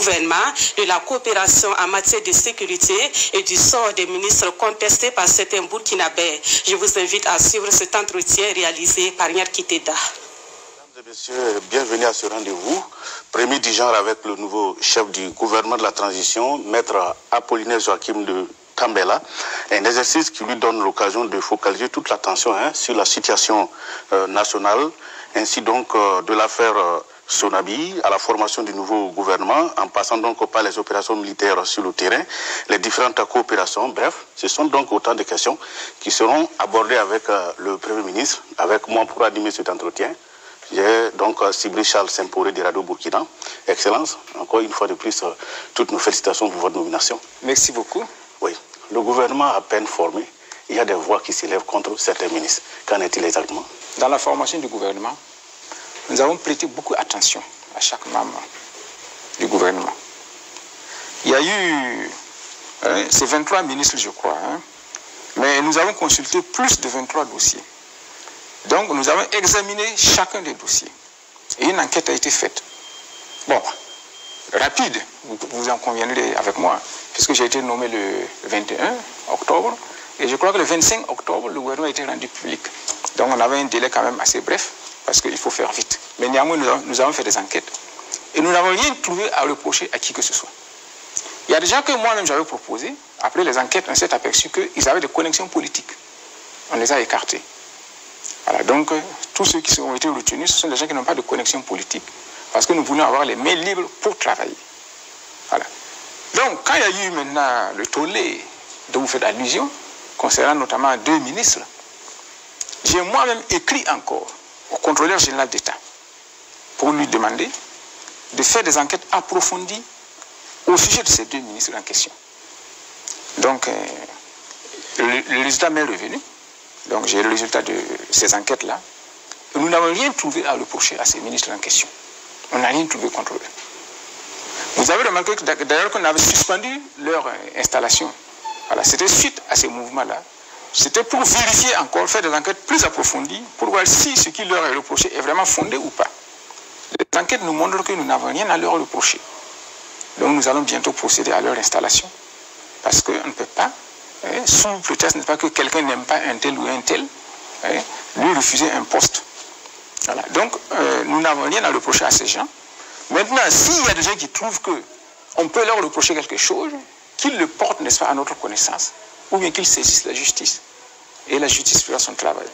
gouvernement, de la coopération en matière de sécurité et du sort des ministres contestés par certains Burkinabés. Je vous invite à suivre cet entretien réalisé par Nyar Kiteda. Mesdames et messieurs, bienvenue à ce rendez-vous. Premier du genre avec le nouveau chef du gouvernement de la transition, maître Apollinaire Joachim de Kambela. Un exercice qui lui donne l'occasion de focaliser toute l'attention sur la situation nationale, ainsi donc de l'affaire Sonabi à la formation du nouveau gouvernement, en passant donc par les opérations militaires sur le terrain, les différentes coopérations. Bref, ce sont donc autant de questions qui seront abordées avec le Premier ministre, avec moi pour animer cet entretien. J'ai donc Sibri Charles Semporé de Radio Burkina. Excellence, encore une fois de plus, toutes nos félicitations pour votre nomination. Merci beaucoup. Oui, le gouvernement a à peine formé. Il y a des voix qui s'élèvent contre certains ministres. Qu'en est-il exactement? Dans la formation du gouvernement, nous avons prêté beaucoup attention à chaque membre du gouvernement. Il y a eu, c'est 23 ministres, je crois, mais nous avons consulté plus de 23 dossiers. Donc, nous avons examiné chacun des dossiers. Et une enquête a été faite. Bon, rapide, vous en conviendrez avec moi, puisque j'ai été nommé le 21 octobre, et je crois que le 25 octobre, le gouvernement a été rendu public. Donc, on avait un délai quand même assez bref, parce qu'il faut faire vite. Mais néanmoins, nous avons fait des enquêtes, et nous n'avons rien trouvé à reprocher à qui que ce soit. Il y a des gens que moi-même j'avais proposé, après les enquêtes, on s'est aperçu qu'ils avaient des connexions politiques. On les a écartés. Voilà, donc tous ceux qui ont été retenus, ce sont des gens qui n'ont pas de connexion politique, parce que nous voulions avoir les mains libres pour travailler. Voilà. Donc, quand il y a eu maintenant le tollé dont vous faites allusion, concernant notamment 2 ministres, j'ai moi-même écrit encore au contrôleur général d'État pour lui demander de faire des enquêtes approfondies au sujet de ces 2 ministres en question. Donc, le résultat m'est revenu. Donc, j'ai le résultat de ces enquêtes-là. Nous n'avons rien trouvé à reprocher à ces ministres en question. On n'a rien trouvé contre eux. Vous avez remarqué d'ailleurs qu'on avait suspendu leur installation. Voilà, c'était suite à ces mouvements-là. C'était pour vérifier encore, faire des enquêtes plus approfondies, pour voir si ce qui leur est reproché est vraiment fondé ou pas. Les enquêtes nous montrent que nous n'avons rien à leur reprocher. Donc nous allons bientôt procéder à leur installation. Parce qu'on ne peut pas, sous prétexte n'est pas que quelqu'un n'aime pas un tel ou un tel, lui refuser un poste. Voilà. Donc nous n'avons rien à reprocher à ces gens. Maintenant, s'il y a des gens qui trouvent qu'on peut leur reprocher quelque chose, qu'ils le portent, n'est-ce pas, à notre connaissance, ou bien qu'ils saisissent la justice. Et la justice fera son travail.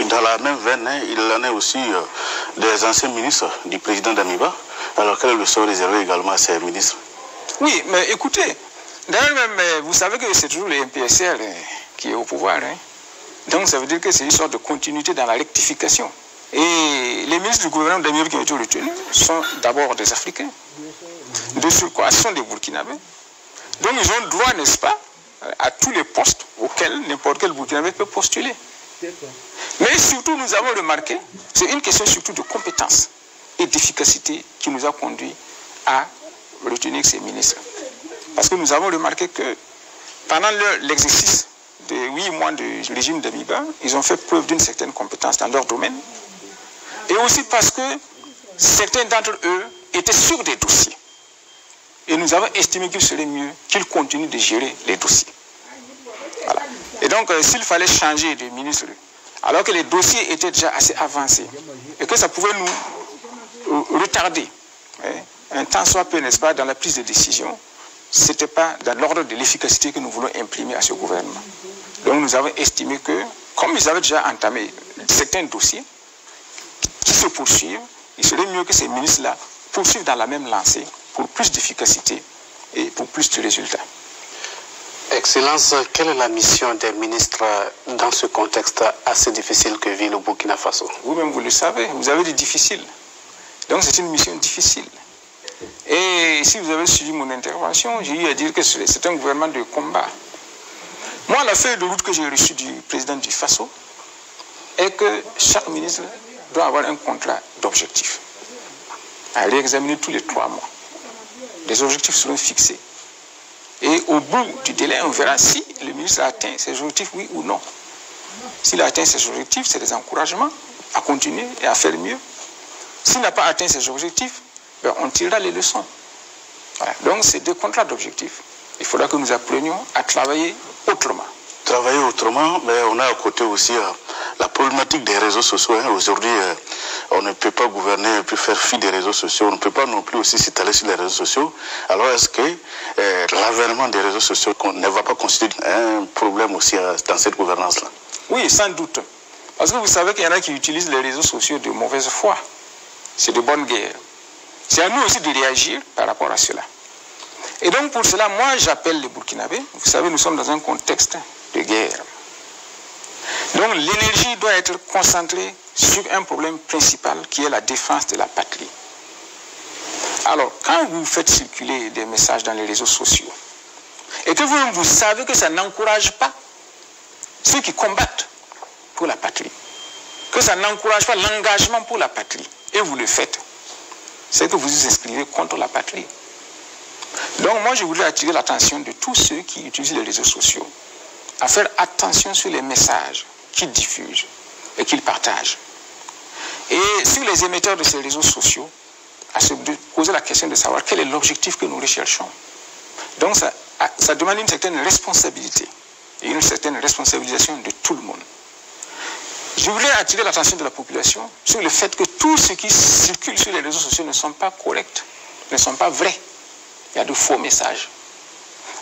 Dans la même veine, il en est aussi des anciens ministres du président Damiba. Alors quel est le sort réservé également à ces ministres? Oui, mais écoutez, d'ailleurs même, vous savez que c'est toujours le MPSR qui est au pouvoir. Donc ça veut dire que c'est une sorte de continuité dans la rectification. Et les ministres du gouvernement d'Amérique qui ont été retenus sont d'abord des Africains. De surcroît, ce sont des Burkinabés. Donc ils ont droit, n'est-ce pas, à tous les postes auxquels n'importe quel Burkinabé peut postuler. Mais surtout, nous avons remarqué, c'est une question surtout de compétence et d'efficacité qui nous a conduit à retenir ces ministres. Parce que nous avons remarqué que pendant l'exercice de 8 mois du régime d'Amiba, ils ont fait preuve d'une certaine compétence dans leur domaine. Et aussi parce que certains d'entre eux étaient sur des dossiers. Et nous avons estimé qu'il serait mieux qu'ils continuent de gérer les dossiers. Voilà. Et donc, s'il fallait changer de ministre, alors que les dossiers étaient déjà assez avancés, et que ça pouvait nous retarder, un temps soit peu, n'est-ce pas, dans la prise de décision, ce n'était pas dans l'ordre de l'efficacité que nous voulons imprimer à ce gouvernement. Donc nous avons estimé que, comme ils avaient déjà entamé certains dossiers qui se poursuivent, il serait mieux que ces ministres-là poursuivent dans la même lancée pour plus d'efficacité et pour plus de résultats. Excellence, quelle est la mission des ministres dans ce contexte assez difficile que vit le Burkina Faso? Vous-même, vous le savez, vous avez dit difficile. Donc c'est une mission difficile. Et si vous avez suivi mon intervention, j'ai eu à dire que c'est un gouvernement de combat. Moi, la feuille de route que j'ai reçue du président du Faso est que chaque ministre doit avoir un contrat d'objectifs. À réexaminer tous les 3 mois. Les objectifs seront fixés. Et au bout du délai, on verra si le ministre a atteint ses objectifs, oui ou non. S'il a atteint ses objectifs, c'est des encouragements à continuer et à faire mieux. S'il n'a pas atteint ses objectifs, on tirera les leçons. Voilà. Donc c'est des contrats d'objectifs. Il faudra que nous apprenions à travailler autrement. Travailler autrement, mais on a à côté aussi la problématique des réseaux sociaux. Hein. Aujourd'hui, on ne peut pas gouverner et puis faire fi des réseaux sociaux. On ne peut pas non plus aussi s'étaler sur les réseaux sociaux. Alors est-ce que l'avènement des réseaux sociaux ne va pas constituer un problème aussi dans cette gouvernance-là? Oui, sans doute. Parce que vous savez qu'il y en a qui utilisent les réseaux sociaux de mauvaise foi. C'est de bonne guerre. C'est à nous aussi de réagir par rapport à cela. Et donc pour cela, moi j'appelle les Burkinabés. Vous savez, nous sommes dans un contexte de guerre. Donc l'énergie doit être concentrée sur un problème principal qui est la défense de la patrie. Alors, quand vous faites circuler des messages dans les réseaux sociaux et que vous savez que ça n'encourage pas ceux qui combattent pour la patrie, que ça n'encourage pas l'engagement pour la patrie, et vous le faites, c'est que vous vous inscrivez contre la patrie. Donc moi je voudrais attirer l'attention de tous ceux qui utilisent les réseaux sociaux à faire attention sur les messages qu'ils diffusent et qu'ils partagent. Et sur les émetteurs de ces réseaux sociaux, à se poser la question de savoir quel est l'objectif que nous recherchons. Donc ça demande une certaine responsabilité et une certaine responsabilisation de tout le monde. Je voudrais attirer l'attention de la population sur le fait que tout ce qui circule sur les réseaux sociaux ne sont pas corrects, ne sont pas vrais. Il y a de faux messages.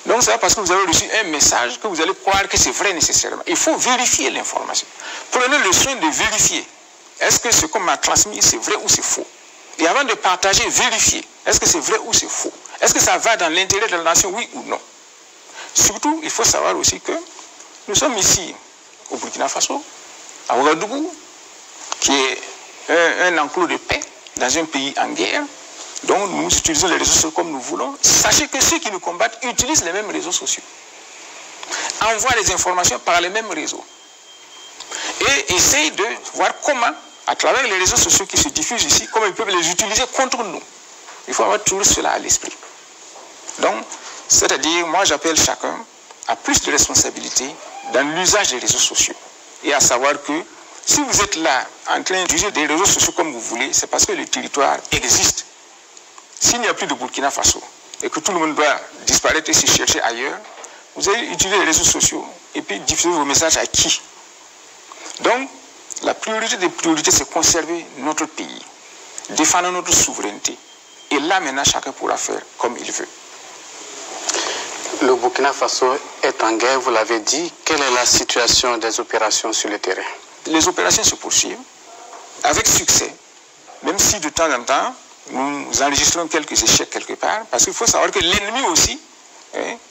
Donc c'est parce que vous avez reçu un message que vous allez croire que c'est vrai nécessairement. Il faut vérifier l'information. Prenez le soin de vérifier. Est-ce que ce qu'on m'a transmis, c'est vrai ou c'est faux? Et avant de partager, vérifier. Est-ce que c'est vrai ou c'est faux? Est-ce que ça va dans l'intérêt de la nation, oui ou non? Surtout, il faut savoir aussi que nous sommes ici, au Burkina Faso, à Ouagadougou, qui est un enclos de paix dans un pays en guerre. Donc nous utilisons les réseaux sociaux comme nous voulons. Sachez que ceux qui nous combattent utilisent les mêmes réseaux sociaux. Envoient les informations par les mêmes réseaux. Et essayent de voir comment, à travers les réseaux sociaux qui se diffusent ici, comment ils peuvent les utiliser contre nous. Il faut avoir toujours cela à l'esprit. Donc, c'est-à-dire, moi j'appelle chacun à plus de responsabilité dans l'usage des réseaux sociaux. Et à savoir que si vous êtes là en train d'utiliser des réseaux sociaux comme vous voulez, c'est parce que le territoire existe. S'il n'y a plus de Burkina Faso et que tout le monde doit disparaître et se chercher ailleurs, vous allez utiliser les réseaux sociaux et puis diffuser vos messages à qui? Donc, la priorité des priorités, c'est conserver notre pays, défendre notre souveraineté. Et là, maintenant, chacun pourra faire comme il veut. Le Burkina Faso est en guerre, vous l'avez dit. Quelle est la situation des opérations sur le terrain? Les opérations se poursuivent avec succès, même si de temps en temps, nous enregistrons quelques échecs quelque part, parce qu'il faut savoir que l'ennemi aussi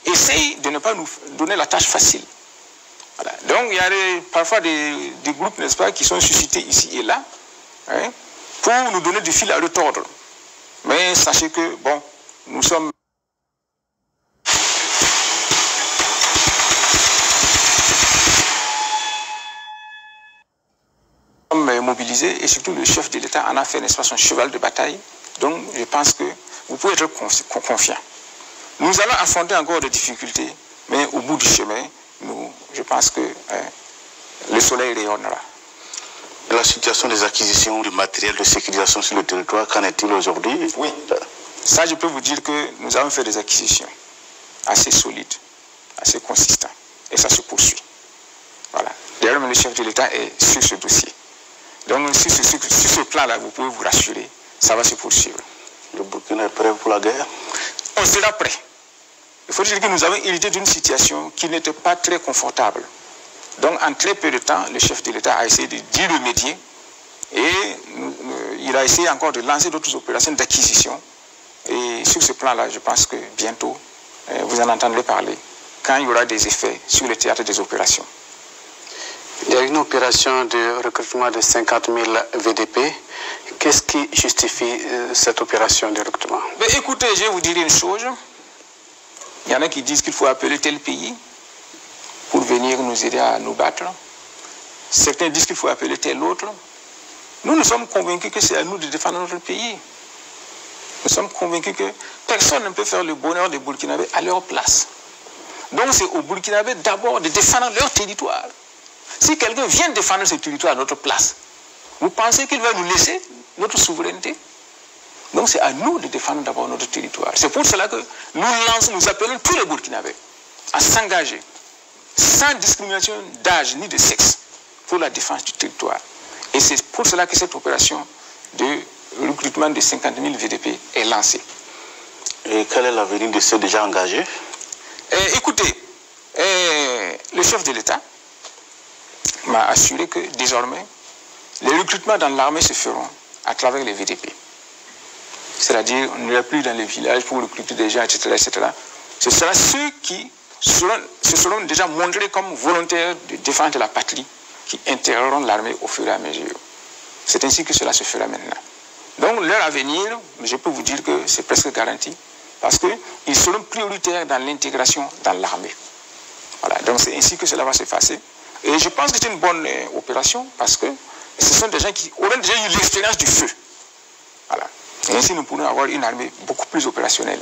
essaye de ne pas nous donner la tâche facile. Voilà. Donc il y a parfois des groupes, n'est-ce pas, qui sont suscités ici et là, pour nous donner du fil à retordre. Mais sachez que, bon, nous sommes mobilisés et surtout le chef de l'État en a fait, n'est-ce pas, son cheval de bataille. Donc je pense que vous pouvez être confiant. Nous allons affronter encore des difficultés, mais au bout du chemin, je pense que le soleil rayonnera. La situation des acquisitions du matériel de sécurisation sur le territoire, qu'en est-il aujourd'hui? Oui, ça je peux vous dire que nous avons fait des acquisitions assez solides, assez consistantes, et ça se poursuit. Voilà. D'ailleurs, le chef de l'État est sur ce dossier. Donc sur ce plan-là, vous pouvez vous rassurer, ça va se poursuivre. Le Burkina est prêt pour la guerre? On sera prêt. Il faut dire que nous avons hérité d'une situation qui n'était pas très confortable. Donc en très peu de temps, le chef de l'État a essayé d'y remédier et il a essayé encore de lancer d'autres opérations d'acquisition. Et sur ce plan-là, je pense que bientôt, vous en entendrez parler quand il y aura des effets sur le théâtre des opérations. Il y a une opération de recrutement de 50 000 VDP. Qu'est-ce qui justifie cette opération de recrutement? Mais écoutez, je vais vous dire une chose. Il y en a qui disent qu'il faut appeler tel pays pour venir nous aider à nous battre. Certains disent qu'il faut appeler tel autre. Nous sommes convaincus que c'est à nous de défendre notre pays. Nous sommes convaincus que personne ne peut faire le bonheur des Burkinabés à leur place. Donc c'est aux Burkinabés d'abord de défendre leur territoire. Si quelqu'un vient défendre ce territoire à notre place, vous pensez qu'il va nous laisser notre souveraineté? Donc c'est à nous de défendre d'abord notre territoire. C'est pour cela que nous appelons tous les Burkinabés à s'engager sans discrimination d'âge ni de sexe pour la défense du territoire. Et c'est pour cela que cette opération de recrutement de 50 000 VDP est lancée. Et quel est l'avenir de ceux déjà engagés? Écoutez, le chef de l'État m'a assuré que désormais, les recrutements dans l'armée se feront à travers les VDP. C'est-à-dire, on n'ira plus dans les villages pour recruter des gens, etc. etc. Ce sera ceux qui se seront déjà montrés comme volontaires de défense de la patrie qui intégreront l'armée au fur et à mesure. C'est ainsi que cela se fera maintenant. Donc, leur avenir, je peux vous dire que c'est presque garanti, parce qu'ils seront prioritaires dans l'intégration dans l'armée. Voilà, donc c'est ainsi que cela va se passer. Et je pense que c'est une bonne opération, parce que ce sont des gens qui auront déjà eu l'expérience du feu. Voilà. Et ainsi, nous pourrons avoir une armée beaucoup plus opérationnelle.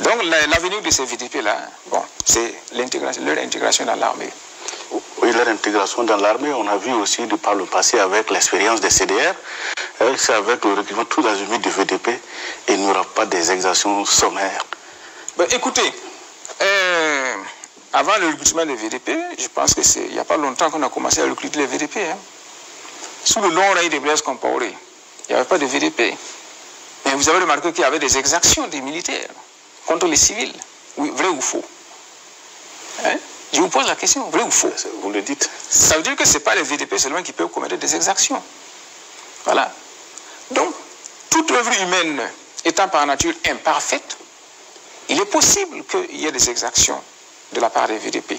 Donc, l'avenir de ces VDP-là, bon, c'est leur intégration dans l'armée. Oui, leur intégration dans l'armée, on a vu aussi par le passé avec l'expérience des CDR, c'est avec le recrutement tout azimut du VDP, et il n'y aura pas des exactions sommaires. Ben, écoutez, avant le recrutement des VDP, je pense qu'il n'y a pas longtemps qu'on a commencé à recruter les VDP. Hein. Sous le long règne de Blaise Compaoré, il n'y avait pas de VDP. Mais vous avez remarqué qu'il y avait des exactions des militaires contre les civils. Oui, vrai ou faux? Hein? Je vous pose la question, vrai ou faux? Vous le dites. Ça veut dire que ce n'est pas les VDP seulement qui peuvent commettre des exactions. Voilà. Donc, toute œuvre humaine étant par nature imparfaite, il est possible qu'il y ait des exactions de la part des VDP.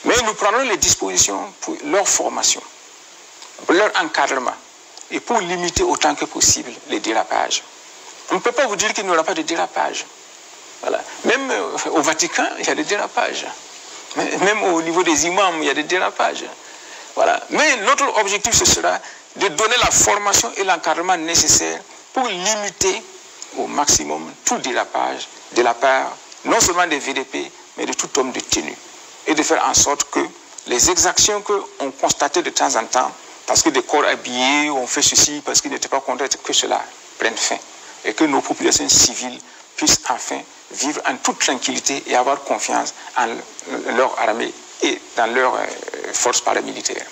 Mais nous prendrons les dispositions pour leur formation, pour leur encadrement, et pour limiter autant que possible les dérapages. On ne peut pas vous dire qu'il n'y aura pas de dérapage. Voilà. Même au Vatican, il y a des dérapages. Même au niveau des imams, il y a des dérapages. Voilà. Mais notre objectif, ce sera de donner la formation et l'encadrement nécessaire pour limiter au maximum tout dérapage de la part non seulement des VDP, mais de tout homme de tenue. Et de faire en sorte que les exactions qu'on constatait de temps en temps, parce que des corps habillés ont fait ceci, parce qu'ils n'étaient pas contents, que cela prenne fin. Et que nos populations civiles puissent enfin vivre en toute tranquillité et avoir confiance en leur armée et dans leurs forces paramilitaires.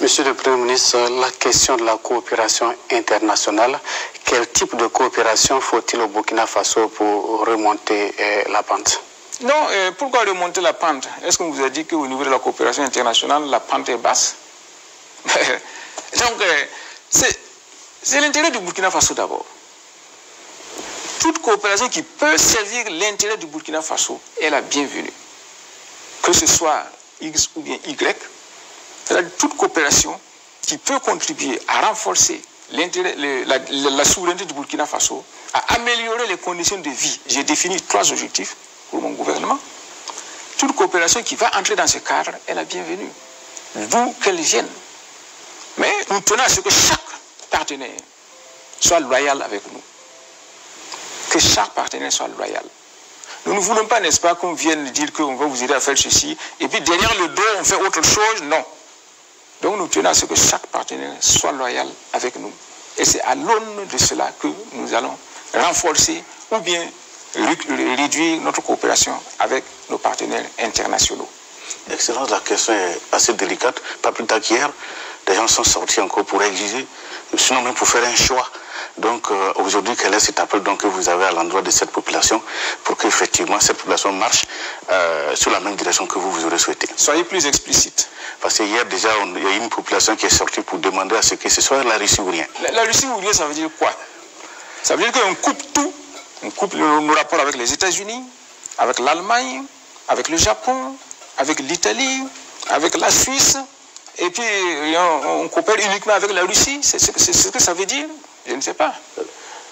Monsieur le Premier ministre, la question de la coopération internationale, quel type de coopération faut-il au Burkina Faso pour remonter la pente? Non, pourquoi remonter la pente? Est-ce qu'on vous a dit qu'au niveau de la coopération internationale, la pente est basse? Donc, c'est l'intérêt du Burkina Faso d'abord. Toute coopération qui peut servir l'intérêt du Burkina Faso est la bienvenue. Que ce soit X ou bien Y, c'est-à-dire toute coopération qui peut contribuer à renforcer la souveraineté du Burkina Faso, à améliorer les conditions de vie. J'ai défini 3 objectifs pour mon gouvernement. Toute coopération qui va entrer dans ce cadre est la bienvenue, d'où qu'elle vienne. Mais nous tenons à ce que chaque partenaire soit loyal avec nous. Que chaque partenaire soit loyal. Nous ne voulons pas, n'est-ce pas, qu'on vienne dire qu'on va vous aider à faire ceci, et puis derrière le dos, on fait autre chose. Non. Donc nous tenons à ce que chaque partenaire soit loyal avec nous. Et c'est à l'aune de cela que nous allons renforcer ou bien réduire notre coopération avec nos partenaires internationaux. Excellence, la question est assez délicate. Pas plus tard qu'hier, des gens sont sortis encore pour exiger, sinon même pour faire un choix. Donc aujourd'hui, quel est cet appel que vous avez à l'endroit de cette population pour qu'effectivement cette population marche sur la même direction que vous aurez souhaité? Soyez plus explicite. Parce que hier déjà, il y a une population qui est sortie pour demander à ce que ce soit la Russie ou rien. La Russie ou rien, ça veut dire quoi? Ça veut dire qu'on coupe tout. On coupe nos rapports avec les États-Unis, avec l'Allemagne, avec le Japon, avec l'Italie, avec la Suisse, et puis on coopère uniquement avec la Russie. C'est ce que ça veut dire? Je ne sais pas.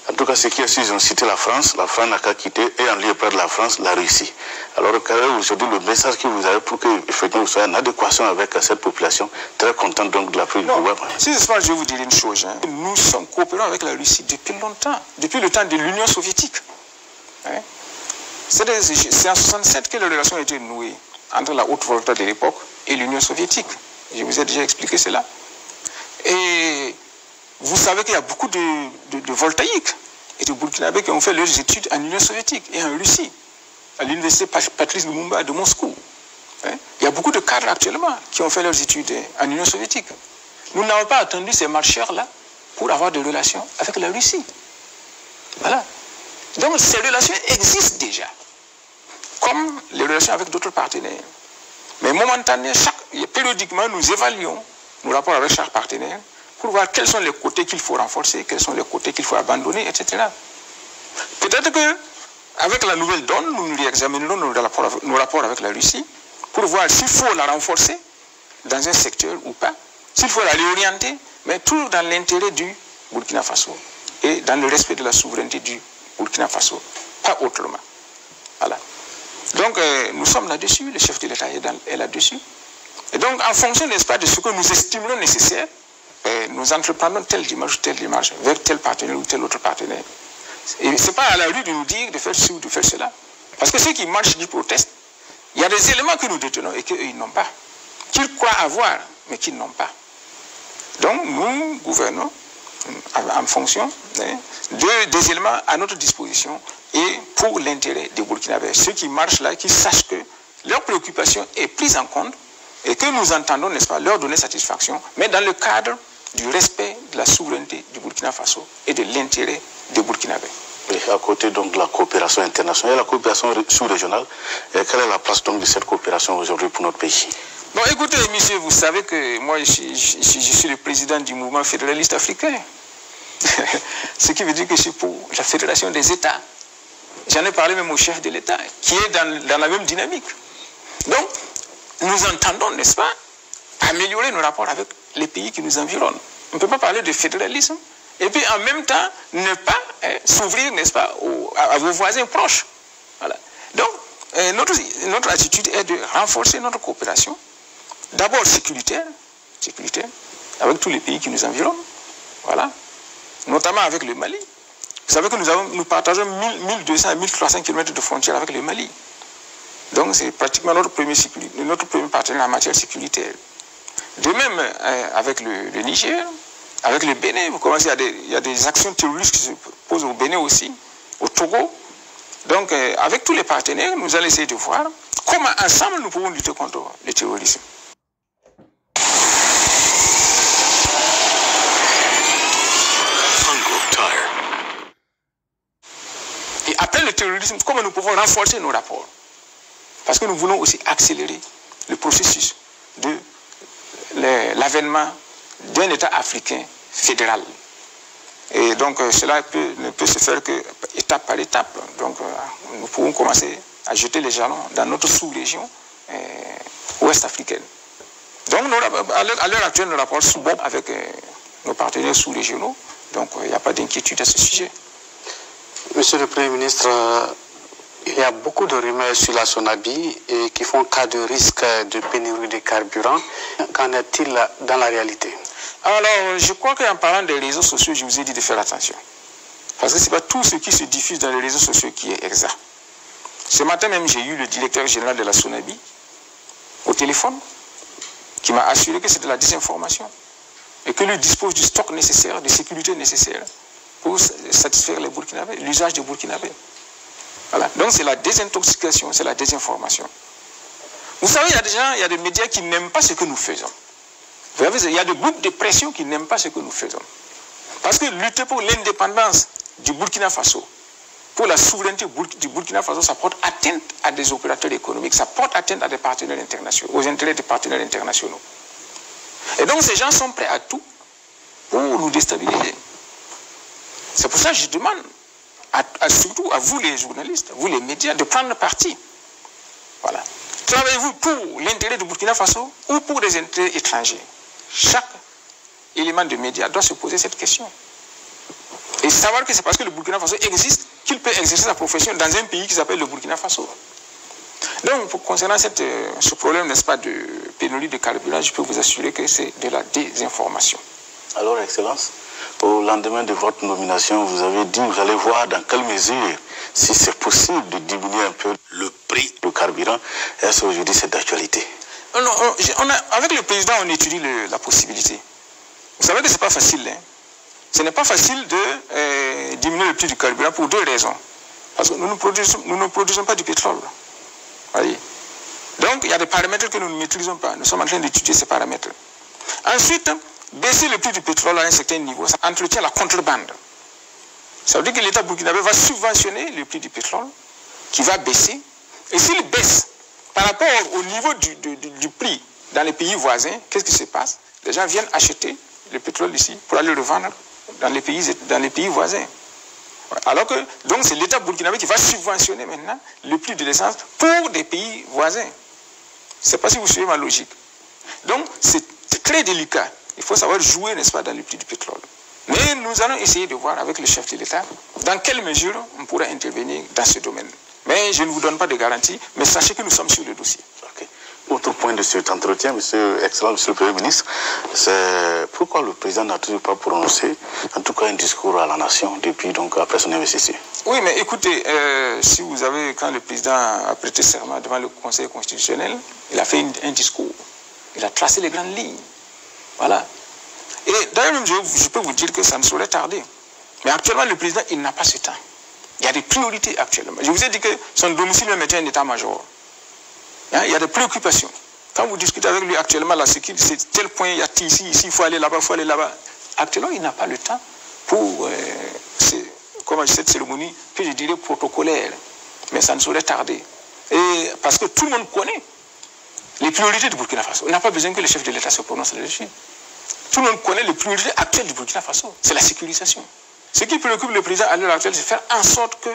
En tout cas, ce qui est sûr, ils ont cité la France n'a qu'à quitter, et en lieu près de la France, la Russie. Alors, aujourd'hui, le message que vous avez pour que vous soyez en adéquation avec cette population, très content donc de la prise du pouvoir. Si je vais vous dire une chose, hein. Nous sommes coopérants avec la Russie depuis longtemps, depuis le temps de l'Union soviétique. Hein. C'est en 1967 que la relation a été nouée entre la haute volonté de l'époque et l'Union soviétique. Je vous ai déjà expliqué cela. Et vous savez qu'il y a beaucoup de voltaïques et de Burkinabés qui ont fait leurs études en Union soviétique et en Russie, à l'université Patrice Lumumba de Moscou. Il y a beaucoup de cadres actuellement qui ont fait leurs études en Union soviétique. Nous n'avons pas attendu ces marcheurs-là pour avoir des relations avec la Russie. Voilà. Donc ces relations existent déjà, comme les relations avec d'autres partenaires. Mais momentanément, périodiquement, nous évaluons nos rapports avec chaque partenaire pour voir quels sont les côtés qu'il faut renforcer, quels sont les côtés qu'il faut abandonner, etc. Peut-être qu'avec la nouvelle donne, nous réexaminerons nos rapports avec la Russie pour voir s'il faut la renforcer dans un secteur ou pas, s'il faut la réorienter, mais toujours dans l'intérêt du Burkina Faso et dans le respect de la souveraineté du Burkina Faso, pas autrement. Voilà. Donc nous sommes là-dessus, le chef de l'État est là-dessus. Et donc en fonction, n'est-ce pas, de ce que nous estimons nécessaire, nous entreprenons telle démarche vers tel partenaire ou tel autre partenaire. Et ce n'est pas à la rue de nous dire de faire ci ou de faire cela. Parce que ceux qui marchent, qui protestent, il y a des éléments que nous détenons et qu'eux, ils n'ont pas. Qu'ils croient avoir, mais qu'ils n'ont pas. Donc nous gouvernons en fonction des éléments à notre disposition et pour l'intérêt des Burkinabés. Ceux qui marchent là, qui sachent que leur préoccupation est prise en compte et que nous entendons, n'est-ce pas, leur donner satisfaction, mais dans le cadre du respect de la souveraineté du Burkina Faso et de l'intérêt des Burkinabés. Et à côté donc de la coopération internationale et la coopération sous-régionale, quelle est la place donc de cette coopération aujourd'hui pour notre pays? Bon, écoutez, monsieur, vous savez que moi, je suis le président du mouvement fédéraliste africain. Ce qui veut dire que je suis pour la fédération des États. J'en ai parlé même au chef de l'État, qui est dans la même dynamique. Donc, nous entendons, n'est-ce pas, améliorer nos rapports avec les pays qui nous environnent. On ne peut pas parler de fédéralisme et puis en même temps ne pas s'ouvrir, n'est-ce pas, à vos voisins proches. Voilà. Donc, notre attitude est de renforcer notre coopération, d'abord sécuritaire, avec tous les pays qui nous environnent, voilà, notamment avec le Mali. Vous savez que nous partageons 1200 à 1300 km de frontières avec le Mali. Donc c'est pratiquement notre premier partenaire en matière sécuritaire. De même avec le Niger, avec le Bénin, vous commencez, il y a des actions terroristes qui se posent au Bénin aussi, au Togo. Donc avec tous les partenaires, nous allons essayer de voir comment ensemble nous pouvons lutter contre le terrorisme. Et après le terrorisme, comment nous pouvons renforcer nos rapports? Parce que nous voulons aussi accélérer le processus de l'avènement d'un État africain fédéral. Et donc cela ne peut se faire que étape par étape. Donc nous pouvons commencer à jeter les jalons dans notre sous-région ouest africaine. Donc à l'heure actuelle, nos rapports sont bons avec nos partenaires sous-régionaux. Donc il n'y a pas d'inquiétude à ce sujet. Monsieur le Premier ministre, il y a beaucoup de rumeurs sur la Sonabi et qui font cas de risque de pénurie de carburant. Qu'en est-il dans la réalité? Alors, je crois qu'en parlant des réseaux sociaux, je vous ai dit de faire attention. Parce que ce n'est pas tout ce qui se diffuse dans les réseaux sociaux qui est exact. Ce matin même, j'ai eu le directeur général de la Sonabi au téléphone qui m'a assuré que c'est de la désinformation et que lui dispose du stock nécessaire, de sécurité nécessaire pour satisfaire les Burkinabés, l'usage des Burkinabés. Voilà. Donc c'est la désintoxication, c'est la désinformation. Vous savez, il y a des médias qui n'aiment pas ce que nous faisons. Vous savez, il y a des groupes de pression qui n'aiment pas ce que nous faisons. Parce que lutter pour l'indépendance du Burkina Faso, pour la souveraineté du Burkina Faso, ça porte atteinte à des opérateurs économiques, ça porte atteinte à des partenaires internationaux, aux intérêts des partenaires internationaux. Et donc ces gens sont prêts à tout pour nous déstabiliser. C'est pour ça que je demande, surtout à vous les journalistes, vous les médias, de prendre parti. Voilà. Travaillez-vous pour l'intérêt du Burkina Faso ou pour des intérêts étrangers? Chaque élément de médias doit se poser cette question. Et savoir que c'est parce que le Burkina Faso existe qu'il peut exercer sa profession dans un pays qui s'appelle le Burkina Faso. Donc, concernant ce problème, n'est-ce pas, de pénurie de carburant, je peux vous assurer que c'est de la désinformation. Alors, Excellence, au lendemain de votre nomination, vous avez dit, vous allez voir dans quelle mesure, si c'est possible, de diminuer un peu le prix du carburant. Est-ce qu'aujourd'hui c'est d'actualité? Non, avec le président, on étudie la possibilité. Vous savez que ce n'est pas facile. Hein? ce n'est pas facile de diminuer le prix du carburant pour deux raisons. Parce que nous ne produisons pas du pétrole. Voyez. Donc, il y a des paramètres que nous ne maîtrisons pas. Nous sommes en train d'étudier ces paramètres. Ensuite, baisser le prix du pétrole à un certain niveau, ça entretient la contrebande. Ça veut dire que l'État burkinabé va subventionner le prix du pétrole, qui va baisser. Et s'il baisse par rapport au niveau du prix dans les pays voisins, qu'est-ce qui se passe? Les gens viennent acheter le pétrole ici pour aller le revendre dans les pays voisins. Alors que, donc, c'est l'État burkinabé qui va subventionner maintenant le prix de l'essence pour des pays voisins. Je ne sais pas si vous suivez ma logique. Donc, c'est très délicat. Il faut savoir jouer, n'est-ce pas, dans le prix du pétrole. Mais nous allons essayer de voir avec le chef de l'État dans quelle mesure on pourra intervenir dans ce domaine. Mais je ne vous donne pas de garantie, mais sachez que nous sommes sur le dossier. Okay. Autre point de cet entretien, excellent Monsieur le Premier ministre, c'est pourquoi le président n'a toujours pas prononcé, en tout cas un discours à la nation depuis donc après son investiture. Oui, mais écoutez, si vous avez, quand le président a prêté serment devant le Conseil constitutionnel, il a fait un discours, il a tracé les grandes lignes. Voilà. Et d'ailleurs, même je peux vous dire que ça ne saurait tarder. Mais actuellement, le président, il n'a pas ce temps. Il y a des priorités actuellement. Je vous ai dit que son domicile même était un état-major. Il y a des préoccupations. Quand vous discutez avec lui actuellement, la sécurité, c'est tel point, il y a ici, il faut aller là-bas, il faut aller là-bas. Actuellement, il n'a pas le temps pour cette cérémonie que je dirais protocolaire. Mais ça ne saurait tarder. Et parce que tout le monde connaît les priorités du Burkina Faso. On n'a pas besoin que le chef de l'État se prononce là-dessus. Tout le monde connaît les priorités actuelles du Burkina Faso. C'est la sécurisation. Ce qui préoccupe le président à l'heure actuelle, c'est faire en sorte que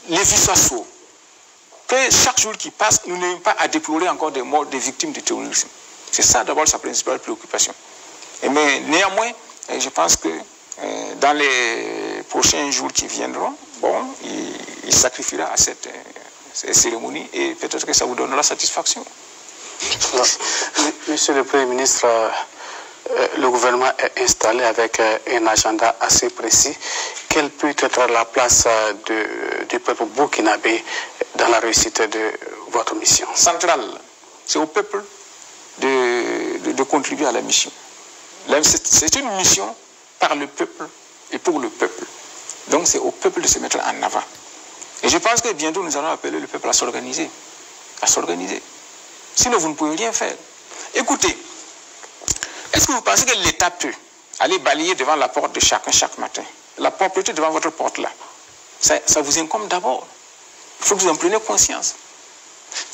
les vies soient sauves. Que chaque jour qui passe, nous n'ayons pas à déplorer encore des morts des victimes du terrorisme. C'est ça d'abord sa principale préoccupation. Mais néanmoins, je pense que dans les prochains jours qui viendront, il sacrifiera à cette cérémonie et peut-être que ça vous donnera satisfaction. Monsieur le Premier ministre, le gouvernement est installé avec un agenda assez précis. Quelle peut être la place du peuple burkinabé dans la réussite de votre mission? Centrale, c'est au peuple de contribuer à la mission. C'est une mission par le peuple et pour le peuple. Donc c'est au peuple de se mettre en avant. Et je pense que bientôt nous allons appeler le peuple à s'organiser. À s'organiser. Sinon vous ne pouvez rien faire. Écoutez, est-ce que vous pensez que l'État peut aller balayer devant la porte de chacun chaque matin? La propriété devant votre porte là, ça vous incombe d'abord. Il faut que vous en preniez conscience.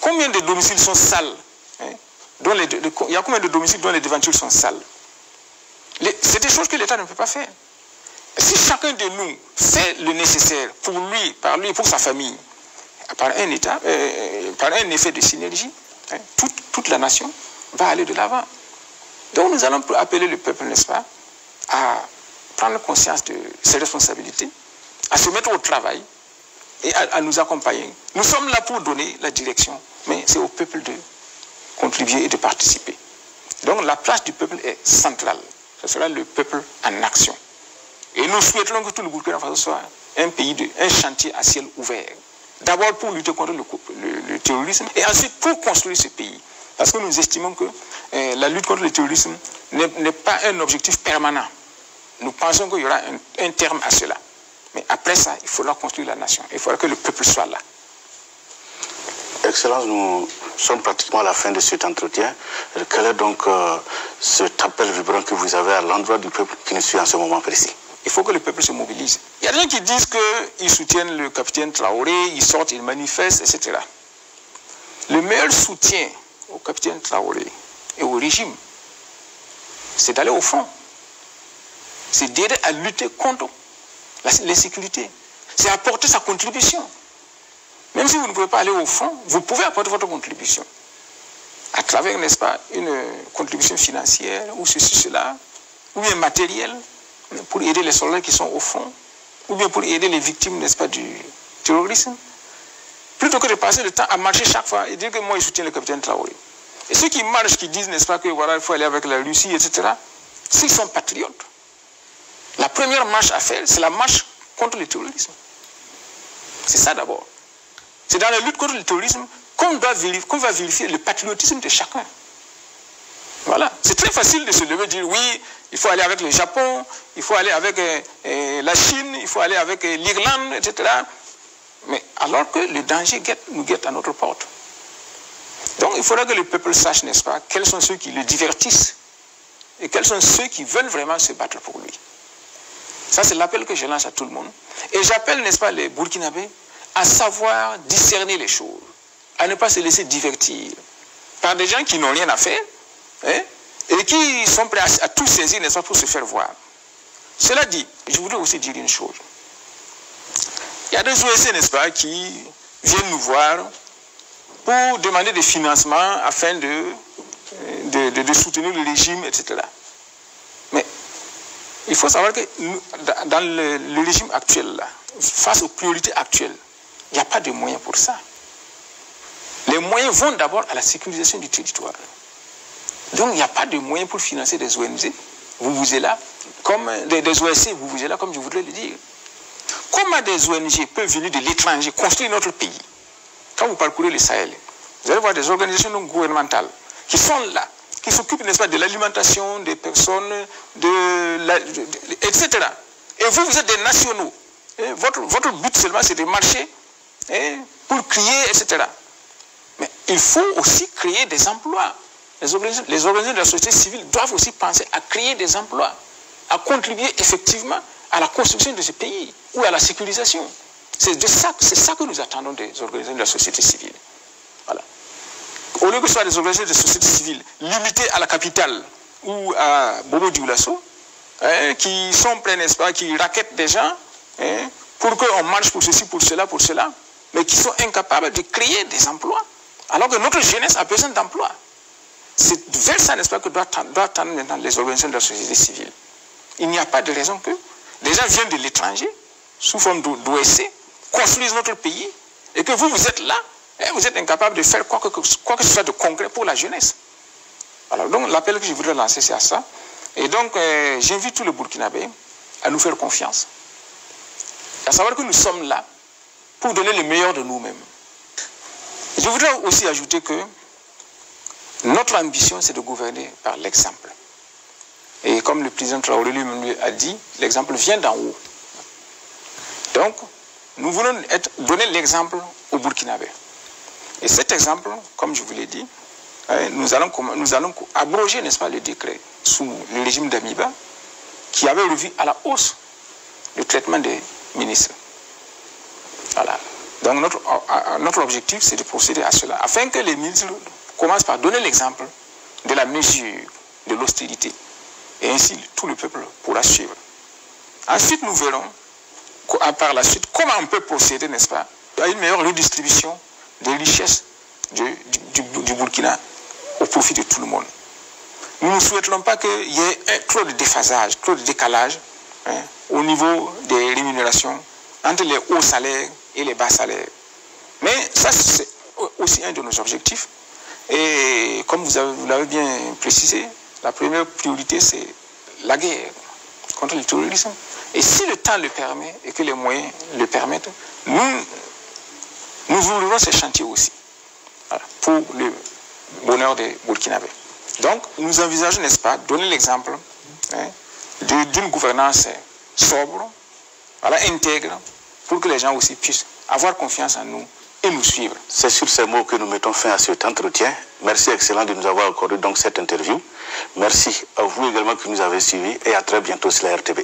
Combien de domiciles sont sales? Il y a combien de domiciles dont les devantures sont sales? C'est des choses que l'État ne peut pas faire. Si chacun de nous fait le nécessaire pour lui, par lui, pour sa famille, par un effet de synergie, toute la nation va aller de l'avant. Donc nous allons appeler le peuple, n'est-ce pas, à prendre conscience de ses responsabilités, à se mettre au travail et à nous accompagner. Nous sommes là pour donner la direction, mais c'est au peuple de contribuer et de participer. Donc la place du peuple est centrale. Ce sera le peuple en action. Et nous souhaiterons que tout le Burkina Faso soit un chantier à ciel ouvert. D'abord pour lutter contre le terrorisme et ensuite pour construire ce pays. Parce que nous estimons que la lutte contre le terrorisme n'est pas un objectif permanent. Nous pensons qu'il y aura un terme à cela. Mais après ça, il faudra construire la nation. Il faudra que le peuple soit là. Excellence, nous sommes pratiquement à la fin de cet entretien. Quel est donc cet appel vibrant que vous avez à l'endroit du peuple qui nous suit en ce moment précis? Il faut que le peuple se mobilise. Il y a des gens qui disent qu'ils soutiennent le capitaine Traoré, ils sortent, ils manifestent, etc. Le meilleur soutien au capitaine Traoré et au régime, c'est d'aller au fond. C'est d'aider à lutter contre l'insécurité. C'est apporter sa contribution. Même si vous ne pouvez pas aller au fond, vous pouvez apporter votre contribution. À travers, n'est-ce pas, une contribution financière, ou ceci, cela, ou bien matérielle, pour aider les soldats qui sont au fond, ou bien pour aider les victimes, n'est-ce pas, du terrorisme. Plutôt que de passer le temps à marcher chaque fois et dire que moi, je soutiens le capitaine Traoré. Et ceux qui marchent, qui disent, n'est-ce pas, que voilà, il faut aller avec la Russie, etc., s'ils sont patriotes, la première marche à faire, c'est la marche contre le terrorisme. C'est ça d'abord. C'est dans la lutte contre le terrorisme qu'on va vérifier le patriotisme de chacun. Voilà, c'est très facile de se lever et dire oui, il faut aller avec le Japon, il faut aller avec la Chine, il faut aller avec l'Irlande, etc. Mais alors que le danger nous guette à notre porte. Donc il faudra que le peuple sache, n'est-ce pas, quels sont ceux qui le divertissent et quels sont ceux qui veulent vraiment se battre pour lui. Ça, c'est l'appel que je lance à tout le monde. Et j'appelle, n'est-ce pas, les Burkinabés à savoir discerner les choses, à ne pas se laisser divertir par des gens qui n'ont rien à faire, hein, et qui sont prêts à tout saisir, n'est-ce pas, pour se faire voir. Cela dit, je voudrais aussi dire une chose. Il y a des OSC, n'est-ce pas, qui viennent nous voir pour demander des financements afin de soutenir le régime, etc. Mais il faut savoir que dans le régime actuel, là, face aux priorités actuelles, il n'y a pas de moyens pour ça. Les moyens vont d'abord à la sécurisation du territoire. Donc il n'y a pas de moyens pour financer des ONG, vous êtes là, comme des OSC, vous êtes là, comme je voudrais le dire. Comment des ONG peuvent venir de l'étranger construire notre pays? Quand vous parcourez le Sahel, vous allez voir des organisations non gouvernementales qui sont là, qui s'occupent, n'est-ce pas, de l'alimentation des personnes, etc. Et vous êtes des nationaux. Et votre but seulement, c'est de marcher pour crier, etc. Mais il faut aussi créer des emplois. Les organisations de la société civile doivent aussi penser à créer des emplois, à contribuer effectivement à la construction de ce pays ou à la sécurisation. C'est ça que nous attendons des organisations de la société civile. Voilà. Au lieu que ce soit des organisations de la société civile limitées à la capitale ou à Bobo Dioulasso, qui sont prêts, n'est-ce pas, qui raquettent des gens pour qu'on marche pour ceci, pour cela, mais qui sont incapables de créer des emplois, alors que notre jeunesse a besoin d'emplois. C'est vers ça, n'est-ce pas, que doivent tendre maintenant les organisations de la société civile. Il n'y a pas de raison que des gens viennent de l'étranger, sous forme d'OSC, construisent notre pays, et que vous êtes là, et vous êtes incapable de faire quoi que ce soit de concret pour la jeunesse. Alors, donc, l'appel que je voudrais lancer, c'est à ça. Et donc, j'invite tous les Burkinabés à nous faire confiance. À savoir que nous sommes là pour donner le meilleur de nous-mêmes. Je voudrais aussi ajouter que notre ambition, c'est de gouverner par l'exemple. Et comme le président Traoré lui a dit, l'exemple vient d'en haut. Donc, nous voulons donner l'exemple aux Burkinabés. Et cet exemple, comme je vous l'ai dit, nous allons abroger, n'est-ce pas, le décret sous le régime d'Amiba qui avait revu à la hausse le traitement des ministres. Voilà. Donc notre objectif, c'est de procéder à cela, afin que les ministres commencent par donner l'exemple de la mesure, de l'austérité. Et ainsi, tout le peuple pourra suivre. Ensuite, nous verrons, par la suite, comment on peut procéder, n'est-ce pas, à une meilleure redistribution des richesses du Burkina au profit de tout le monde. Nous ne souhaiterons pas qu'il y ait trop de déphasage, trop de décalage au niveau des rémunérations entre les hauts salaires et les bas salaires. Mais ça, c'est aussi un de nos objectifs. Et comme vous l'avez bien précisé, la première priorité, c'est la guerre contre le terrorisme. Et si le temps le permet et que les moyens le permettent, nous ouvrirons ces chantiers aussi, voilà, pour le bonheur des Burkinabés. Donc, nous envisageons, n'est-ce pas, donner l'exemple d'une gouvernance sobre, voilà, intègre, pour que les gens aussi puissent avoir confiance en nous et nous suivre. C'est sur ces mots que nous mettons fin à cet entretien. Merci, excellent, de nous avoir accordé donc cette interview. Merci à vous également qui nous avez suivis et à très bientôt sur la RTB.